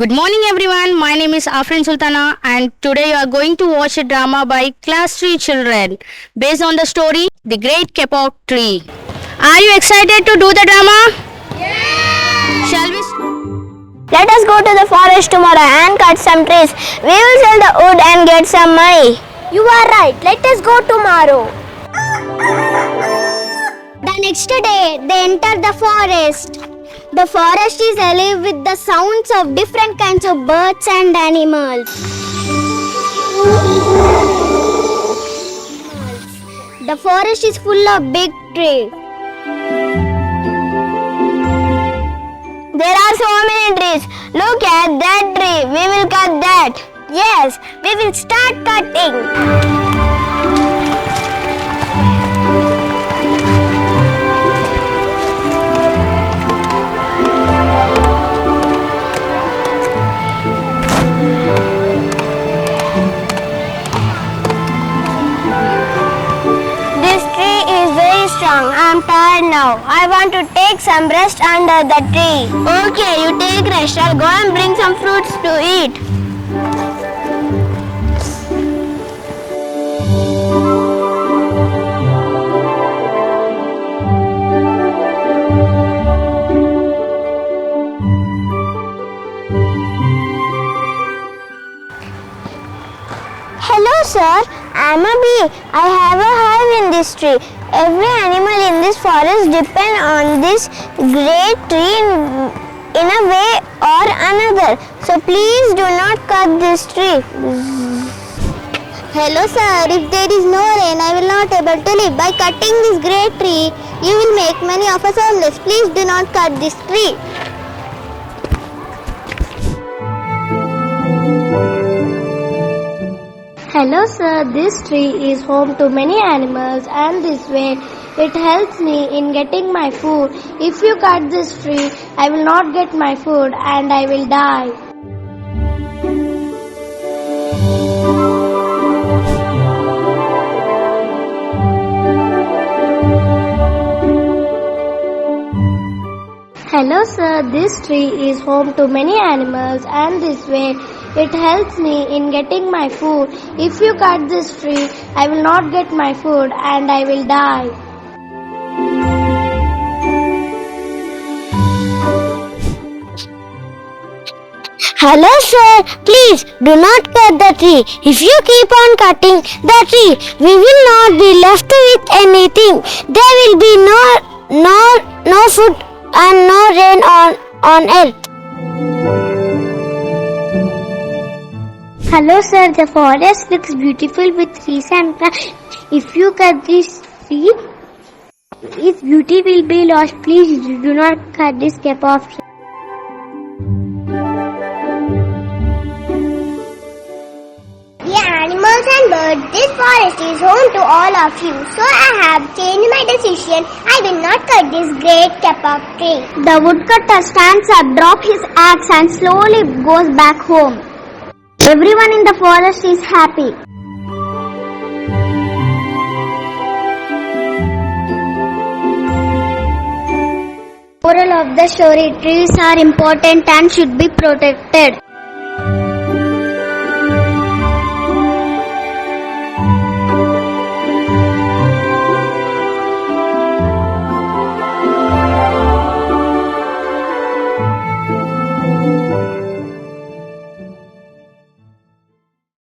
Good morning everyone, my name is Afrin Sultana and today you are going to watch a drama by class 3 children based on the story The Great Kapok Tree. Are you excited to do the drama? Yeah! Shall we? Let us go to the forest tomorrow and cut some trees. We will sell the wood and get some money. You are right, let us go tomorrow. The next day, they enter the forest. The forest is alive with the sounds of different kinds of birds and animals. The forest is full of big trees. There are so many trees. Look at that tree. We will cut that. Yes, we will start cutting. I am tired now. I want to take some rest under the tree. Okay, you take rest. I'll go and bring some fruits to eat. Hello, sir. I am a bee. I have a hive in this tree. Every animal in this forest depends on this great tree in a way or another. So please do not cut this tree. Hello sir, if there is no rain, I will not able to live. By cutting this great tree, you will make many of us homeless. Please do not cut this tree. Hello sir, this tree is home to many animals and this way it helps me in getting my food. If you cut this tree, I will not get my food and I will die. Hello sir, this tree is home to many animals and this way it helps me in getting my food. If you cut this tree, I will not get my food and I will die. Hello sir, please do not cut the tree. If you keep on cutting the tree, we will not be left with anything. There will be no food and no rain on earth. Hello sir, the forest looks beautiful with trees and plants. If you cut this tree, its beauty will be lost. Please do not cut this Kapok tree. Dear animals and birds, this forest is home to all of you. So I have changed my decision. I will not cut this great Kapok tree. The woodcutter stands up, drops his axe and slowly goes back home. Everyone in the forest is happy. Moral of the story: trees are important and should be protected.